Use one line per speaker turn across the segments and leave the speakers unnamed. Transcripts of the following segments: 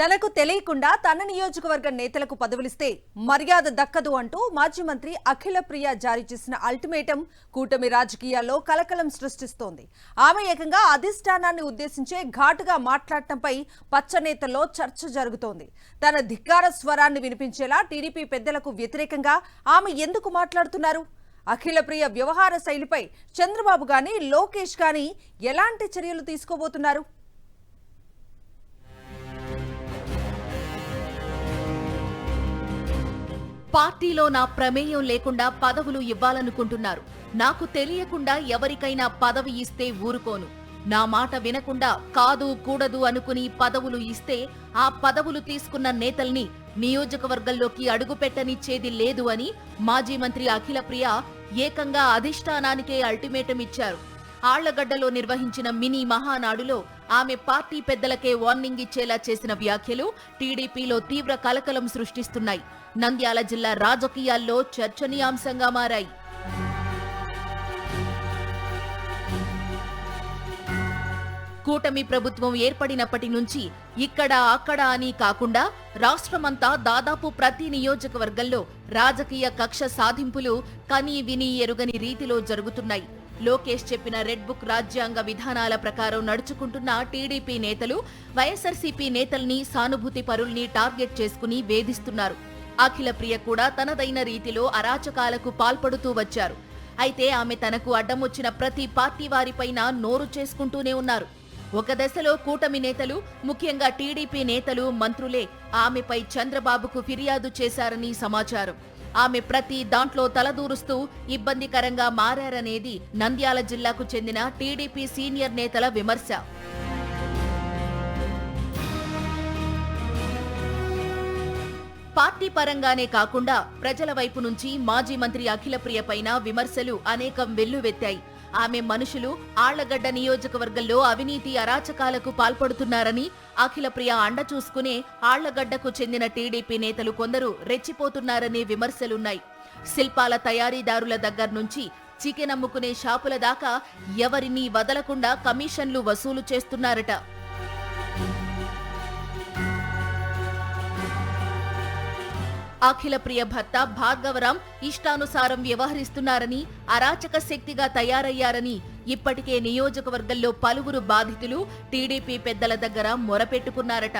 తనకు తెలియకుండా తన నియోజకవర్గ నేతలకు పదవులిస్తే మర్యాద దక్కదు అంటూ మాజీ మంత్రి అఖిలప్రియ జారీ చేసిన అల్టిమేటం కూటమి రాజకీయాల్లో కలకలం సృష్టిస్తోంది. ఆమె ఏకంగా అధిష్టానాన్ని ఉద్దేశించే ఘాటుగా మాట్లాడటంపై పచ్చనేతల్లో చర్చ జరుగుతోంది. తన ధిక్కార స్వరాన్ని వినిపించేలా టీడీపీ పెద్దలకు వ్యతిరేకంగా ఆమె ఎందుకు మాట్లాడుతున్నారు? అఖిలప్రియ వ్యవహార శైలిపై చంద్రబాబు గాని లోకేష్ గాని ఎలాంటి చర్యలు తీసుకోబోతున్నారు?
పార్టీలో నా ప్రమేయం లేకుండా పదవులు ఇవ్వాలనుకుంటున్నారు. నాకు తెలియకుండా ఎవరికైనా పదవి ఇస్తే ఊరుకోను. నా మాట వినకుండా కాదు కూడదు అనుకుని పదవులు ఇస్తే ఆ పదవులు తీసుకున్న నేతల్ని నియోజకవర్గంలోకి అడుగుపెట్టనిచ్చేది లేదు అని మాజీ మంత్రి అఖిలప్రియ ఏకంగా అధిష్టానానికే అల్టిమేటం ఇచ్చారు. ఆళ్లగడ్డలో నిర్వహించిన మినీ మహానాడులో ఆమె పార్టీ పెద్దలకే వార్నింగ్ ఇచ్చేలా చేసిన వ్యాఖ్యలు టీడీపీలో తీవ్ర కలకలం సృష్టిస్తున్నాయి. నంద్యాల జిల్లా రాజకీయాల్లో చర్చనీయాంశంగా మారాయి. కూటమి ప్రభుత్వం ఏర్పడినప్పటి నుంచి ఇక్కడ అక్కడ అని కాకుండా రాష్ట్రమంతా దాదాపు ప్రతి నియోజకవర్గంలో రాజకీయ కక్ష సాధింపులు కనీ విని ఎరుగని రీతిలో జరుగుతున్నాయి. లోకేష్ చెప్పిన రెడ్ బుక్ రాజ్యాంగ విధానాల ప్రకారం నడుచుకుంటున్న టీడీపీ నేతలు వైఎస్ఆర్సీపీ నేతల్ని సానుభూతి పరుల్ని టార్గెట్ చేసుకుని వేధిస్తున్నారు. అఖిలప్రియ కూడా తనదైన రీతిలో అరాచకాలకు పాల్పడుతూ వచ్చారు. అయితే ఆమె తనకు అడ్డమొచ్చిన ప్రతి పార్టీ వారిపైన నోరు చేసుకుంటూనే ఉన్నారు. ఒక దశలో కూటమి నేతలు, ముఖ్యంగా టీడీపీ నేతలు, మంత్రులే ఆమెపై చంద్రబాబుకు ఫిర్యాదు చేశారని సమాచారం. ఆమె ప్రతి దాంట్లో తలదూరుస్తూ ఇబ్బందికరంగా మారారనేది నంద్యాల జిల్లాకు చెందిన టీడీపీ సీనియర్ నేతల విమర్శ. పార్టీ పరంగానే కాకుండా ప్రజల వైపు నుంచి మాజీ మంత్రి అఖిలప్రియ పైన విమర్శలు అనేకం వెల్లువెత్తాయి. ఆమె మనుషులు ఆళ్లగడ్డ నియోజకవర్గంలో అవినీతి అరాచకాలకు పాల్పడుతున్నారని, అఖిలప్రియ అండ చూసుకునే ఆళ్లగడ్డకు చెందిన టీడీపీ నేతలు కొందరు రెచ్చిపోతున్నారనే విమర్శలున్నాయి. శిల్పాల తయారీదారుల దగ్గర నుంచి చికెన్ అమ్ముకునే షాపుల దాకా ఎవరినీ వదలకుండా కమిషన్లు వసూలు చేస్తున్నారట. అఖిలప్రియ భర్త భార్గవరాం ఇష్టానుసారం వ్యవహరిస్తున్నారని, అరాచక శక్తిగా తయారయ్యారని ఇప్పటికే నియోజకవర్గంలో పలువురు బాధితులు టీడీపీ పెద్దల దగ్గర మొరపెట్టుకున్నారట.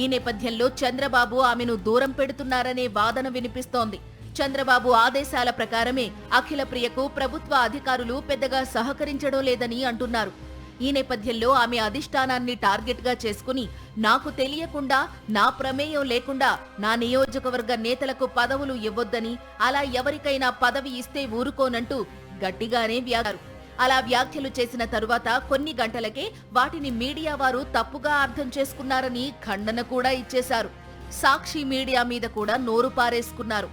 ఈ నేపథ్యంలో చంద్రబాబు ఆమెను దూరం పెడుతున్నారనే వాదన వినిపిస్తోంది. చంద్రబాబు ఆదేశాల ప్రకారమే అఖిలప్రియకు ప్రభుత్వ అధికారులు పెద్దగా సహకరించడం లేదని అంటున్నారు. ఈ నేపథ్యంలో ఆమె అధిష్టానాన్ని టార్గెట్ గా చేసుకుని నాకు తెలియకుండా, నా ప్రమేయం లేకుండా నా నియోజకవర్గ నేతలకు పదవులు ఇవ్వొద్దని, అలా ఎవరికైనా పదవి ఇస్తే ఊరుకోనంటూ గట్టిగానే వ్యాగారు. అలా వ్యాఖ్యలు చేసిన తరువాత కొన్ని గంటలకే వాటిని మీడియా వారు తప్పుగా అర్థం చేసుకున్నారని ఖండన కూడా ఇచ్చేశారు. సాక్షి మీడియా మీద కూడా నోరు పారేసుకున్నారు.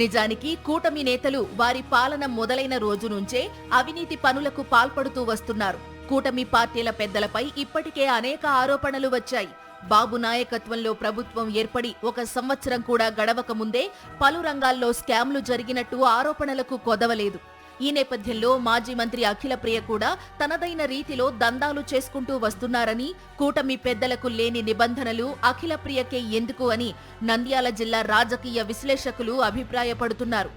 నిజానికి కూటమి నేతలు వారి పాలన మొదలైన రోజు నుంచే అవినీతి పనులకు పాల్పడుతూ వస్తున్నారు. కూటమి పార్టీల పెద్దలపై ఇప్పటికే అనేక ఆరోపణలు వచ్చాయి. బాబు నాయకత్వంలో ప్రభుత్వం ఏర్పడి 1 సంవత్సరం కూడా గడవక ముందే పలు రంగాల్లో స్కామ్లు జరిగినట్టు ఆరోపణలకు కొదవలేదు. ఈ నేపథ్యంలో మాజీ మంత్రి అఖిలప్రియ కూడా తనదైన రీతిలో దందాలు చేసుకుంటూ వస్తున్నారని, కూటమి పెద్దలకు లేని నిబంధనలు అఖిలప్రియకే ఎందుకు అని నంద్యాల జిల్లా రాజకీయ విశ్లేషకులు అభిప్రాయపడుతున్నారు.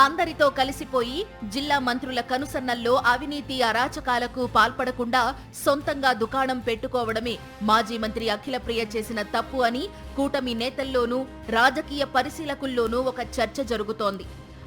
అందరితో కలిసిపోయి జిల్లా మంత్రుల కనుసన్నల్లో అవినీతి అరాచకాలకు పాల్పడకుండా సొంతంగా దుకాణం పెట్టుకోవడమే మాజీ మంత్రి అఖిలప్రియ చేసిన తప్పు అని కూటమి నేతల్లోనూ రాజకీయ పరిశీలకుల్లోనూ ఒక చర్చ జరుగుతోంది.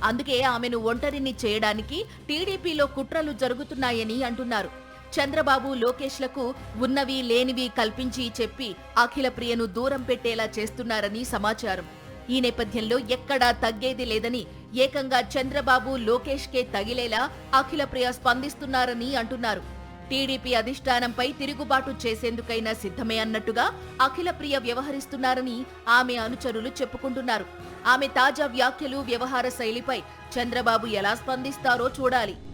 అందుకే ఆమెను ఒంటరిని చేయడానికి టీడీపీలో కుట్రలు జరుగుతున్నాయని అంటున్నారు. చంద్రబాబు, లోకేష్లకు ఉన్నవి లేనివి కల్పించి చెప్పి అఖిలప్రియను దూరం పెట్టేలా చేస్తున్నారని సమాచారం. ఈ నేపథ్యంలో ఎక్కడా తగ్గేది లేదని, ఏకంగా చంద్రబాబు, లోకేష్కే తగిలేలా అఖిలప్రియ స్పందిస్తున్నారని అంటున్నారు. టీడీపీ అధిష్టానంపై తిరుగుబాటు చేసేందుకైనా సిద్ధమే అన్నట్టుగా అఖిలప్రియ వ్యవహరిస్తున్నారని ఆమె అనుచరులు చెప్పుకుంటున్నారు. ఆమె తాజా వ్యాఖ్యలు, వ్యవహార శైలిపై చంద్రబాబు ఎలా స్పందిస్తారో చూడాలి.